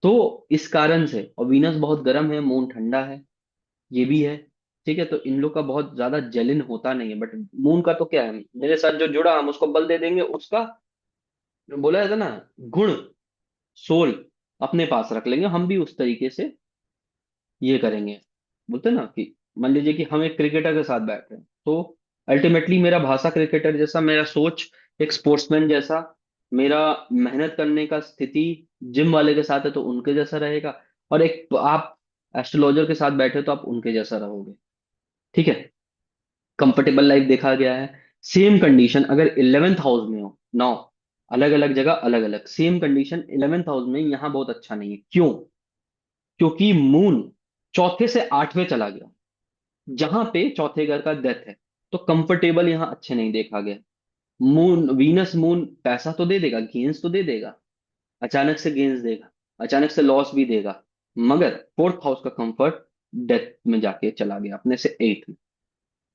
तो इस कारण से, और वीनस बहुत गर्म है, मून ठंडा है, ये भी है। ठीक है, तो इन लोग का बहुत ज्यादा जलन होता नहीं है। बट मून का तो क्या है, मेरे साथ जो जुड़ा हम उसको बल दे देंगे, उसका जो बोला जाता है ना, गुण, सोल अपने पास रख लेंगे हम भी उस तरीके से ये करेंगे। बोलते हैं ना कि मान लीजिए कि हम एक क्रिकेटर के साथ बैठ रहे हैं, तो अल्टीमेटली मेरा भाषा क्रिकेटर जैसा, मेरा सोच एक स्पोर्ट्समैन जैसा, मेरा मेहनत करने का स्थिति जिम वाले के साथ है तो उनके जैसा रहेगा। और एक आप एस्ट्रोलॉजर के साथ बैठे तो आप उनके जैसा रहोगे। ठीक है, कंफर्टेबल लाइफ देखा गया है। सेम कंडीशन अगर 11th हाउस में हो, नाउ अलग अलग जगह अलग अलग सेम कंडीशन 11th हाउस में, यहाँ बहुत अच्छा नहीं है। क्यों? क्योंकि मून चौथे से आठवें चला गया, जहां पे चौथे घर का डेथ है। तो कंफर्टेबल यहाँ अच्छे नहीं देखा गया। मून वीनस मून पैसा तो दे देगा, गेन्स तो दे देगा, अचानक से गेन्स देगा, अचानक से लॉस भी देगा। मगर फोर्थ हाउस का कंफर्ट डेथ में जाके चला गया, अपने से एट में।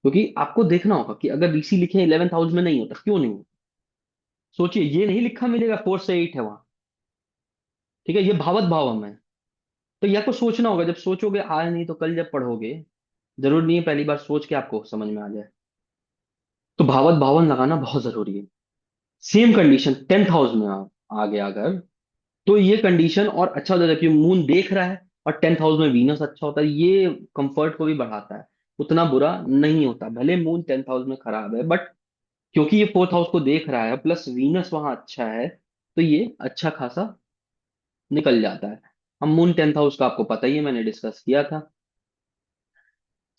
क्योंकि आपको देखना होगा कि अगर ऋषि लिखे 11th हाउस में नहीं होता, क्यों नहीं होता? सोचिए, ये नहीं लिखा मिलेगा 4 से 8 है वहां। ठीक है, ये भावत भावम है। तो यह को सोचना होगा, जब सोचोगे आज नहीं तो कल जब पढ़ोगे, जरूर नहीं है पहली बार सोच के आपको समझ में आ जाए। तो भावत भावन लगाना बहुत जरूरी है। सेम कंडीशन 10th हाउस में आ गया अगर, तो ये कंडीशन और अच्छा हो जाता है, क्योंकि मून देख रहा है और 10th हाउस में वीनस अच्छा होता है, ये कंफर्ट को भी बढ़ाता है। उतना बुरा नहीं होता, भले मून 10th हाउस में खराब है, बट क्योंकि ये फोर्थ हाउस को देख रहा है प्लस वीनस वहां अच्छा है, तो ये अच्छा खासा निकल जाता है। हम मून 10th हाउस का आपको पता ही है, मैंने डिस्कस किया था।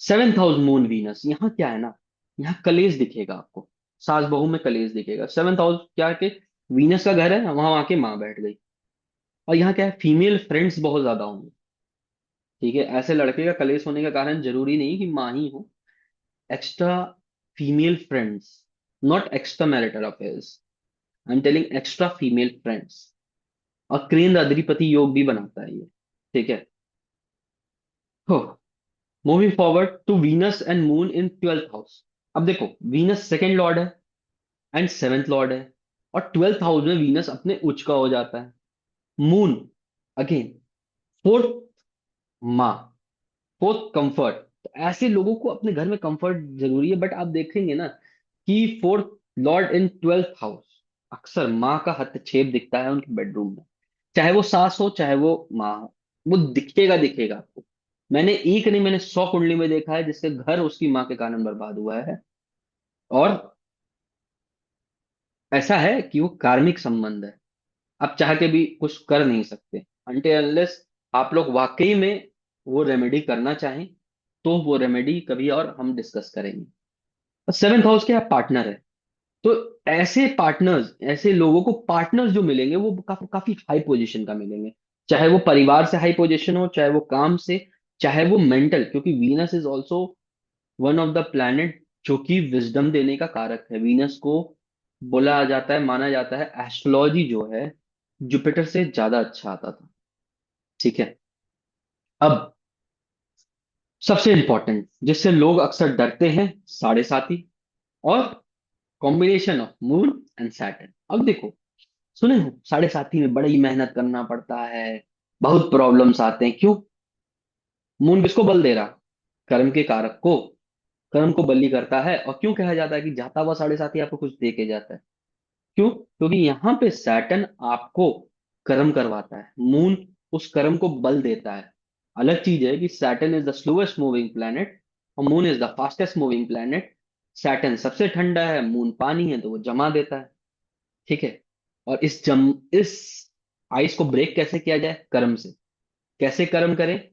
7th हाउस मून वीनस, यहाँ क्या है ना, यहाँ कलेश दिखेगा आपको, सास बहू में कलेश दिखेगा। 7th हाउस क्या है कि वीनस का घर है, वहां आके माँ बैठ गई। और यहाँ क्या है, फीमेल फ्रेंड्स बहुत ज्यादा होंगे। ठीक है, ऐसे लड़के का कलेश होने का कारण जरूरी नहीं कि माँ ही हो, extra female friends, not extra marital affairs, I am telling extra female friends. और केंद्र अधिपति योग भी बनाता है ये। ठीक है, हो moving forward to Venus and moon in 12th house. अब देखो, वीनस सेकंड लॉर्ड है एंड सेवेंथ लॉर्ड है, और 12th हाउस में वीनस अपने उच्च का हो जाता है। मून अगेन फोर्थ, माँ, फोर्थ कंफर्ट। तो ऐसे लोगों को अपने घर में कंफर्ट जरूरी है। बट आप देखेंगे ना कि फोर्थ लॉर्ड इन 12th हाउस, अक्सर माँ का हस्तक्षेप दिखता है उनके बेडरूम में। चाहे वो सास हो चाहे वो माँ हो, वो दिखेगा दिखेगा आपको। मैंने एक नहीं, मैंने 100 कुंडली में देखा है जिसके घर उसकी माँ के कारण बर्बाद हुआ है। और ऐसा है कि वो कार्मिक संबंध है, आप चाह के भी कुछ कर नहीं सकते अनटिल अनलेस आप लोग वाकई में वो रेमेडी करना चाहें। तो वो रेमेडी कभी और हम डिस्कस करेंगे। और 7th हाउस के आप पार्टनर है, तो ऐसे पार्टनर्स, ऐसे लोगों को पार्टनर्स जो मिलेंगे वो काफी काफी हाई पोजीशन का मिलेंगे। चाहे वो परिवार से हाई पोजीशन हो, चाहे वो काम से, चाहे वो मेंटल, क्योंकि Venus is also one of the planet जो कि विजडम देने का कारक है। वीनस को बोला जाता है, माना जाता है, एस्ट्रोलॉजी जो है जुपिटर से ज्यादा अच्छा आता था। ठीक है, अब सबसे इंपॉर्टेंट जिससे लोग अक्सर डरते हैं, साढ़े साथी और combination of moon and Saturn. अब देखो, सुने हो साढ़े साथी में बड़ी मेहनत करना पड़ता है, बहुत प्रॉब्लम्स आते हैं, क्यों? मून किसको बल दे रहा? कर्म के कारक को। कर्म को बलि करता है। और क्यों कहा जाता है कि जाता हुआ साढ़े साथी आपको कुछ दे के जाता है? क्यों? क्योंकि यहाँ पे सैटर्न आपको कर्म करवाता है, मून उस कर्म को बल देता है। अलग चीज है कि Saturn is the slowest moving planet और moon is the fastest moving planet. Saturn सबसे ठंडा है, मून पानी है, तो वो जमा देता है। ठीक है। और इस आइस को ब्रेक कैसे किया जाए? कर्म से। कैसे कर्म करें?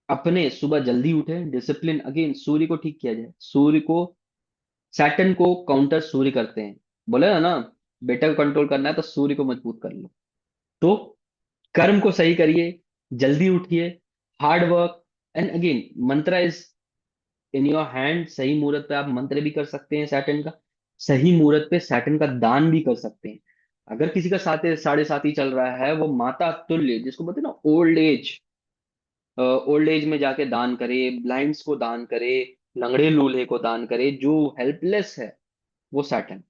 अपने सुबह जल्दी उठे, डिसिप्लिन, अगेन सूर्य को ठीक किया जाए। सूर्य को, सैटर्न को काउंटर सूर्य करते हैं। बोले ना, बेटा को कंट्रोल करना है तो सूर्य को मजबूत कर लो। तो कर्म को सही करिए, जल्दी उठिए, हार्ड वर्क। एंड अगेन मंत्र इज इन योर हैंड। सही मुहूर्त पे आप मंत्र भी कर सकते हैं सैटर्न का। सही मुहूर्त पे सैटर्न का दान भी कर सकते हैं। अगर किसी का साढ़े साथ ही चल रहा है, वो माता तुल्य जिसको बोलते हैं ना, ओल्ड एज, ओल्ड एज में जाके दान करे, ब्लाइंड्स को दान करे, लंगड़े लूल्हे को दान करे, जो हेल्पलेस है, वो सैटर्न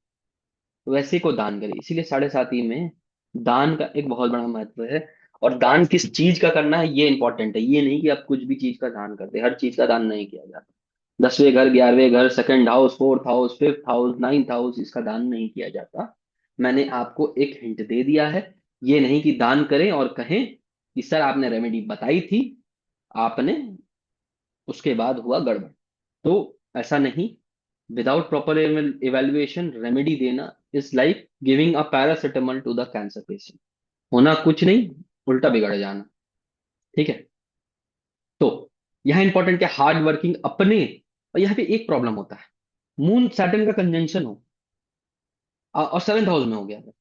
वैसे को दान करे। इसीलिए साढ़े साथी में दान का एक बहुत बड़ा महत्व है। और दान किस चीज का करना है ये इंपॉर्टेंट है। ये नहीं कि आप कुछ भी चीज का दान कर दे, हर चीज का दान नहीं किया जाता। 10वें घर, 11वें घर, second house, fourth house, fifth house, ninth house, इसका दान नहीं किया जाता। मैंने आपको एक हिंट दे दिया है। ये नहीं कि दान करें और कहें कि सर आपने रेमेडी बताई थी, आपने उसके बाद हुआ गड़बड़। तो ऐसा नहीं। विदाउट प्रॉपर इवेल्युएशन रेमेडी देना is like giving a paracetamol to the cancer patient. होना कुछ नहीं, उल्टा बिगड़ जाना। ठीक है। तो यहाँ इंपॉर्टेंट क्या, हार्ड वर्किंग अपने। और यहाँ पे एक प्रॉब्लम होता है, मून सैटर्न का कंजंक्शन हो और सेवेंथ हाउस में हो गया है,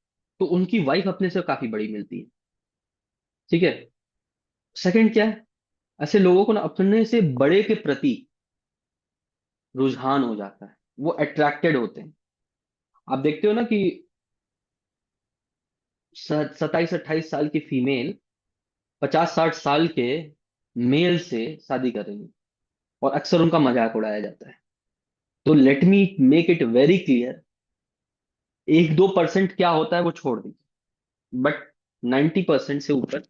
तो उनकी वाइफ अपने से काफी बड़ी मिलती है। ठीक है। सेकंड क्या है, ऐसे लोगों को ना अपने से बड़े के प्रति रुझान हो जाता है, वो अट्रैक्टेड होते हैं। आप देखते हो ना कि 27-28 साल की फीमेल 50-60 साल के मेल से शादी कर रही है, और अक्सर उनका मजाक उड़ाया जाता है। तो let me make it very clear, 1-2% क्या होता है वो छोड़ दीजिए, बट 90% से ऊपर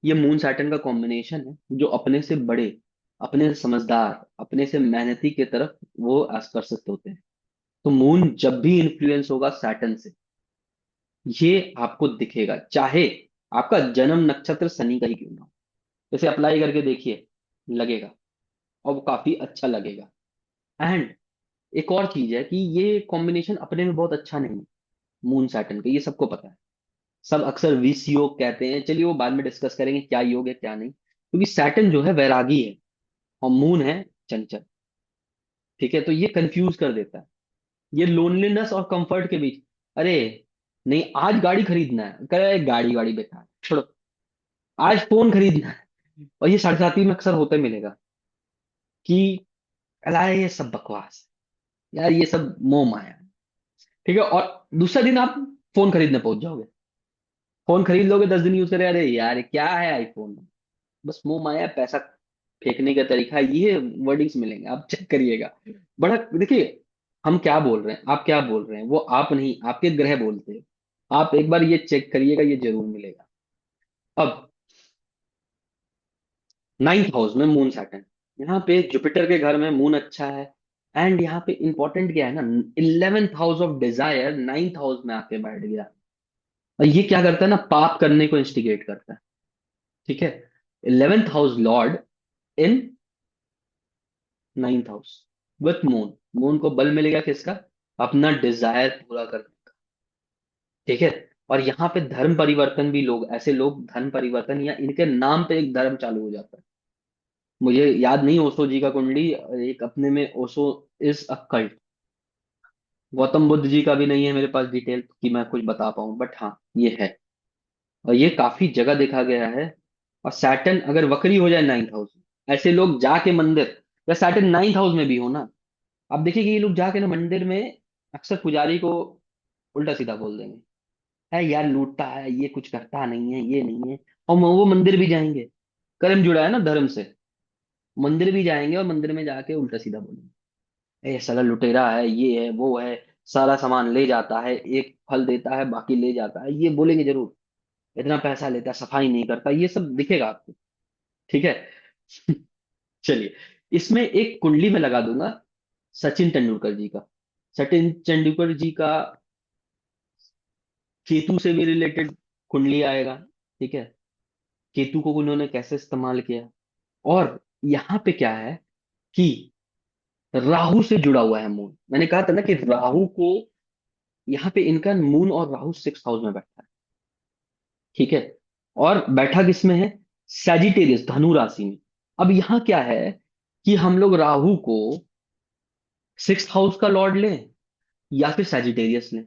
ये मून सैटर्न का कॉम्बिनेशन है, जो अपने से बड़े, अपने से समझदार, अपने से मेहनती के तरफ वो आकर्षित होते हैं। तो मून जब भी इन्फ्लुएंस होगा सैटर्न से, ये आपको दिखेगा, चाहे आपका जन्म नक्षत्र शनि का ही क्यों ना हो। जैसे अप्लाई करके देखिए, लगेगा, और वो काफी अच्छा लगेगा। एंड एक और चीज है कि ये कॉम्बिनेशन अपने में बहुत अच्छा नहीं है, मून सैटर्न का, ये सबको पता है। सब अक्सर विष योग कहते हैं, चलिए वो बाद में डिस्कस करेंगे क्या योग है क्या नहीं, क्योंकि सैटर्न जो है वैरागी है और मून है चंचल। ठीक है। तो ये कंफ्यूज कर देता है, ये लोनलीनेस और कंफर्ट के बीच। अरे नहीं, आज गाड़ी खरीदना है, कह रहे गाड़ी वाड़ी बेकार छोड़ो, आज फोन खरीदना है। और ये साढ़े साथी में अक्सर होते मिलेगा कि अला ये सब बकवास है यार, ये सब मोह माया है। ठीक है। और दूसरा दिन आप फोन खरीदने पहुंच जाओगे, फोन खरीद लोगे, 10 दिन यूज करे, अरे यार ये क्या है आईफोन, बस मोह माया, पैसा फेंकने का तरीका, ये वर्डिंग्स मिलेंगे, आप चेक करिएगा। बड़ा देखिए, हम क्या बोल रहे हैं, आप क्या बोल रहे हैं, वो आप नहीं, आपके ग्रह बोलते हैं। आप एक बार ये चेक करिएगा, ये जरूर मिलेगा। अब नाइन्थ हाउस में मून सैटर्न, यहाँ पे जुपिटर के घर में मून अच्छा है। एंड यहाँ पे इंपॉर्टेंट क्या है ना, 11th house of desire ninth house में आके बैठ गया। और ये क्या करता है ना, पाप करने को इंस्टिगेट करता है। ठीक है। 11th house Lord in ninth house with moon. Moon को बल मिलेगा किसका, अपना डिजायर पूरा करने का। ठीक है। और यहाँ पे धर्म परिवर्तन भी, लोग ऐसे लोग धर्म परिवर्तन या इनके नाम पे एक धर्म चालू हो जाता है। मुझे याद नहीं ओशो जी का कुंडली, एक अपने में Osho is a cult. Gautam Buddha ji का भी नहीं है मेरे पास डिटेल कि मैं कुछ बता पाऊं, बट हाँ ये है। और ये काफी जगह देखा गया है। और सैटर्न अगर वक्री हो जाए नाइन्थ हाउस में, ऐसे लोग जाके मंदिर, या सैटर्न नाइन्थ हाउस में भी हो ना, आप देखिए कि ये लोग जाके ना मंदिर में अक्सर पुजारी को उल्टा सीधा बोल देंगे, है यार लूटता है, ये कुछ करता नहीं है, ये नहीं है। और वो मंदिर भी जाएंगे, कर्म जुड़ा है ना धर्म से, मंदिर भी जाएंगे और मंदिर में जाके उल्टा सीधा बोलेंगे, ए साला लुटेरा है, ये है वो है, सारा सामान ले जाता है, एक फल देता है बाकी ले जाता है, ये बोलेंगे जरूर, इतना पैसा लेता है सफाई नहीं करता, ये सब दिखेगा आपको। ठीक है। चलिए, इसमें एक कुंडली में लगा दूंगा, सचिन तेंदुलकर जी का। सचिन तेंदुलकर जी का केतु से भी रिलेटेड कुंडली आएगा। ठीक है, केतु को उन्होंने कैसे इस्तेमाल किया। और यहाँ पे क्या है कि राहु से जुड़ा हुआ है मून। मैंने कहा था ना कि राहु को, यहाँ पे इनका मून और राहु 6 हाउस में बैठा है। ठीक है, और बैठा किस में है? सैजिटेरियस, धनु राशि में। अब यहाँ क्या है कि हम लोग राहु को 6 हाउस का लॉर्ड लें या फिर सैजिटेरियस लें?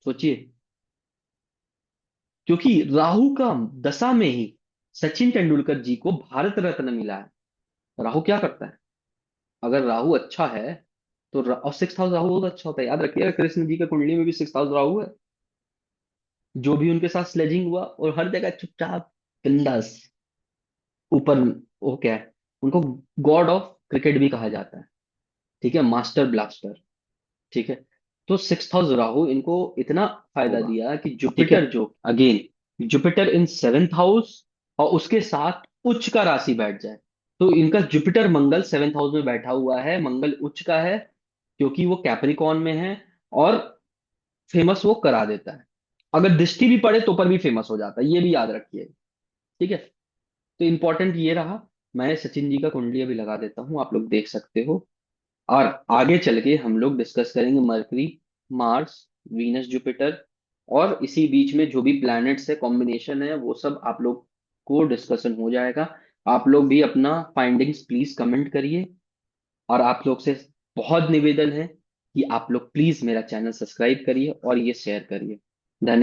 सोचिए। क्योंकि राहु का दशा में ही सचिन तेंदुलकर जी को भारत रत्न मिला है। राहु क्या करता है? अगर राहु अच्छा है तो और 6 हाउस राहु बहुत अच्छा होता है। याद रखिएगा, कृष्ण जी के कुंडली में भी 6 हाउस राहु है। जो भी उनके साथ स्लेजिंग हुआ, और हर जगह चुपचाप, बिंदास, ऊपर। वो क्या है, उनको गॉड ऑफ क्रिकेट भी कहा जाता है। ठीक है, मास्टर ब्लास्टर। ठीक है, तो 6 हाउस राहु इनको इतना फायदा होगा। दिया कि ठीक है। जुपिटर, जो again Jupiter in 7th house, और उसके साथ उच्च का राशि बैठ जाए, तो इनका जुपिटर मंगल 7th हाउस में बैठा हुआ है। मंगल उच्च का है क्योंकि वो कैप्रिकॉन में है, और फेमस वो करा देता है। अगर दृष्टि भी पड़े तो पर भी फेमस हो जाता है, ये भी याद रखिए। ठीक है, तो इंपॉर्टेंट ये रहा। मैं सचिन जी का कुंडली अभी लगा देता हूँ, आप लोग देख सकते हो। और आगे चल के हम लोग डिस्कस करेंगे मरकरी, मार्स, वीनस, जुपिटर, और इसी बीच में जो भी प्लैनेट्स है, कॉम्बिनेशन है, वो सब आप लोग को डिस्कशन हो जाएगा। आप लोग भी अपना फाइंडिंग्स प्लीज कमेंट करिए। और आप लोग से बहुत निवेदन है कि आप लोग प्लीज मेरा चैनल सब्सक्राइब करिए और ये शेयर करिए। धन्यवाद।